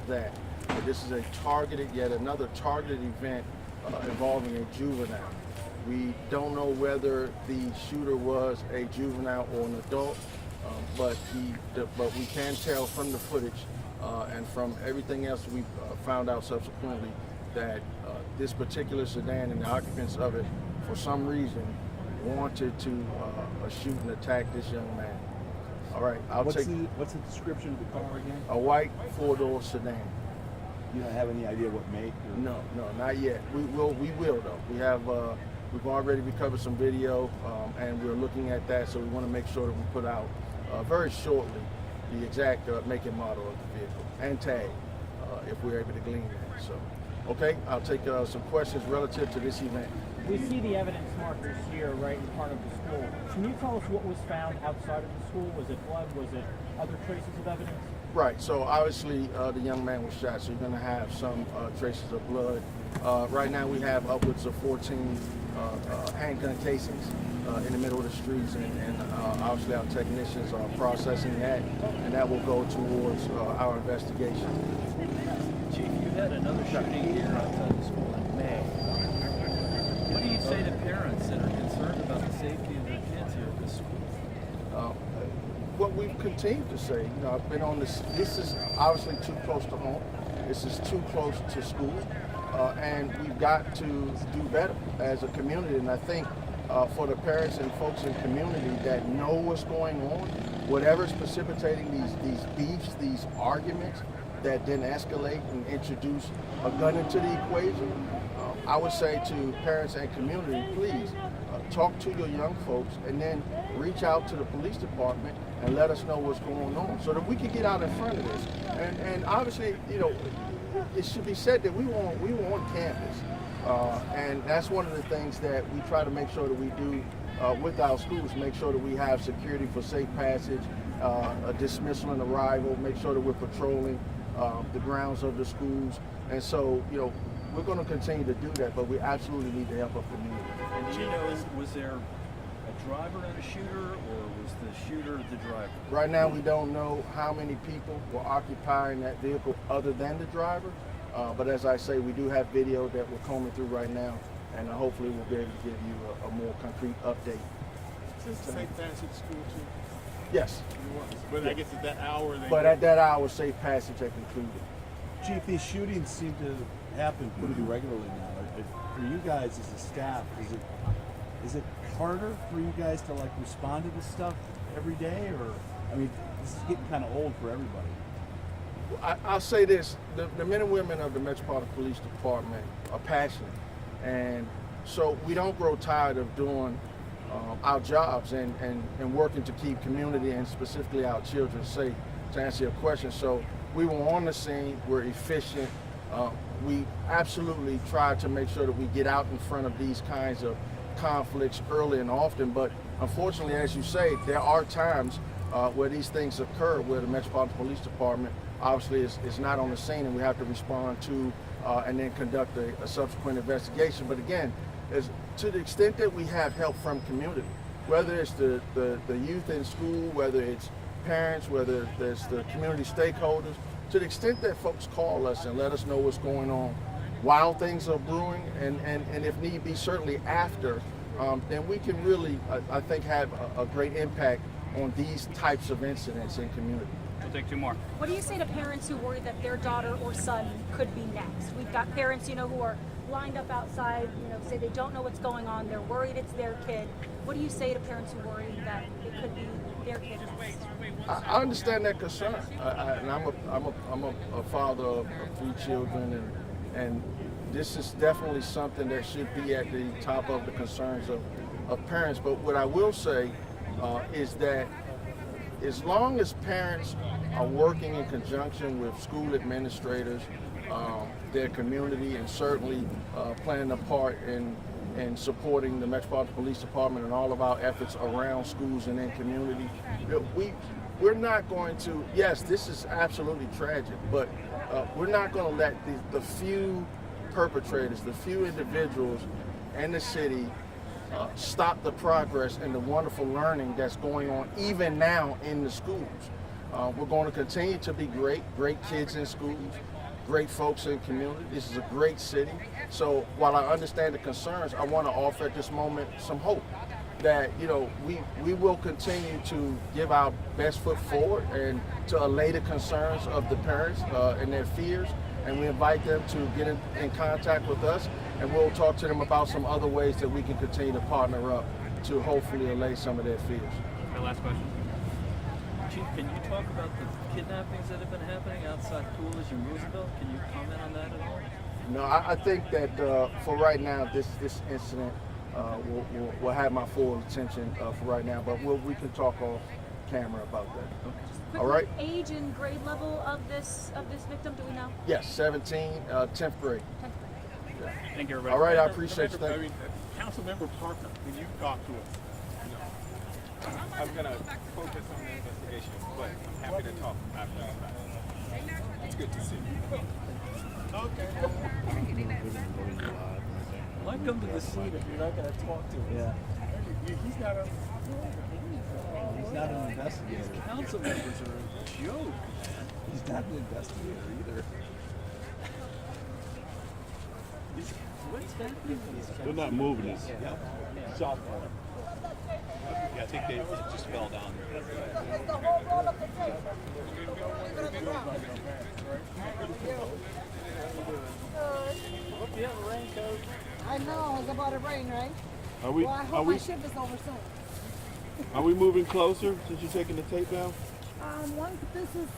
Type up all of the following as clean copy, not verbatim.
that. But this is yet another targeted event involving a juvenile. We don't know whether the shooter was a juvenile or an adult, but we can tell from the footage and from everything else we found out subsequently that this particular sedan and the occupants of it, for some reason, wanted to shoot and attack this young man. All right, What's the description of the car again? A white four-door sedan. You don't have any idea what make? Or... No, not yet. We will though. We have we've already recovered some video, and we're looking at that. So we want to make sure that we put out very shortly the exact make and model of the vehicle and tag if we're able to glean that. So, okay, I'll take some questions relative to this event. We see the evidence markers here right in front of the school. Can you tell us what was found outside of the school? Was it blood? Was it other traces of evidence? Right, so obviously the young man was shot, so you're going to have some traces of blood. Right now we have upwards of 14 handgun casings in the middle of the streets, and obviously our technicians are processing that, and that will go towards our investigation. Chief, you had another shooting here outside the school in May. What do you say to parents that are concerned about the safety of their kids here at this school? What we've continued to say, I've been on this is obviously too close to home. This is too close to school, and we've got to do better as a community. And I think for the parents and folks in the community that know what's going on, whatever's precipitating these beefs, these arguments that then escalate and introduce a gun into the equation, I would say to parents and community, please talk to your young folks and then reach out to the police department and let us know what's going on so that we can get out in front of this. And obviously, it should be said that we want campus. And that's one of the things that we try to make sure that we do with our schools, make sure that we have security for safe passage, a dismissal and arrival, make sure that we're patrolling the grounds of the schools. And so, we're going to continue to do that, but we absolutely need the help of the community. And do you know, was there a driver and a shooter, or was the shooter the driver? Right now, we don't know how many people were occupying that vehicle other than the driver. But as I say, we do have video that we're combing through right now, and hopefully we'll be able to give you a more concrete update. Is this safe passage at school too? Yes. But I guess at that hour. But at that hour, safe passage had concluded. Chief, these shootings seem to happen pretty regularly now. For you guys as a staff, is it harder for you guys to respond to this stuff every day, or this is getting kind of old for everybody? I'll say this: the men and women of the Metropolitan Police Department are passionate, and so we don't grow tired of doing our jobs and working to keep community and specifically our children safe. To answer your question, so we were on the scene. We're efficient. We absolutely try to make sure that we get out in front of these kinds of conflicts early and often, but unfortunately, as you say, there are times where these things occur where the Metropolitan Police Department obviously is not on the scene, and we have to respond to and then conduct a subsequent investigation. But again, to the extent that we have help from community, whether it's the youth in school, whether it's parents, whether it's the community stakeholders, to the extent that folks call us and let us know what's going on while things are brewing, and if need be, certainly after, then we can really, I think, have a great impact on these types of incidents in community. We'll take two more. What do you say to parents who worry that their daughter or son could be next? We've got parents, who are lined up outside, say they don't know what's going on, they're worried it's their kid. What do you say to parents who worry that it could be their kid next? I understand that concern, and I'm a father of 3 children, and this is definitely something that should be at the top of the concerns of parents. But what I will say is that as long as parents are working in conjunction with school administrators, their community, and certainly playing a part in supporting the Metropolitan Police Department and all of our efforts around schools and in community, we're not going to, yes, this is absolutely tragic, but we're not going to let the few perpetrators, the few individuals in the city stop the progress and the wonderful learning that's going on even now in the schools. We're going to continue to be great kids in schools, great folks in community. This is a great city. So while I understand the concerns, I want to offer at this moment some hope that, you know, we will continue to give our best foot forward and to allay the concerns of the parents and their fears. And we invite them to get in contact with us, and we'll talk to them about some other ways that we can continue to partner up to hopefully allay some of their fears. My last question. Chief, can you talk about the kidnappings that have been happening outside Coolidge and Roosevelt? Can you comment on that at all? No, I think that for right now, this incident will have my full attention for right now, but we can talk off camera about that. Okay. All right. Age and grade level of this victim, do we know? Yes, 17, 10th grade. 10th grade. Thank you, everybody. All right, I appreciate you. I mean, Councilmember Parker, when you talk to us, I'm going to focus on the investigation, but I'm happy to talk after the fact. It's good to see you. Okay. Why come to the scene if you're not going to talk to him? Yeah. He's not a... He's not an investigator. Council members are a joke, man. He's not an investigator either. What's happening to these guys? They're not moving us. Softball. Yeah, I think they just fell down. Hope you have a raincoat. I know, it's about to rain, right? Are we, Well, I are hope we, my shift is over soon. are we moving closer since you're taking the tape down? Once this is,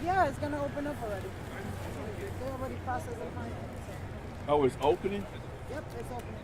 yeah, it's gonna open up already. They already processed the fine. Oh, it's opening? Yep, it's opening.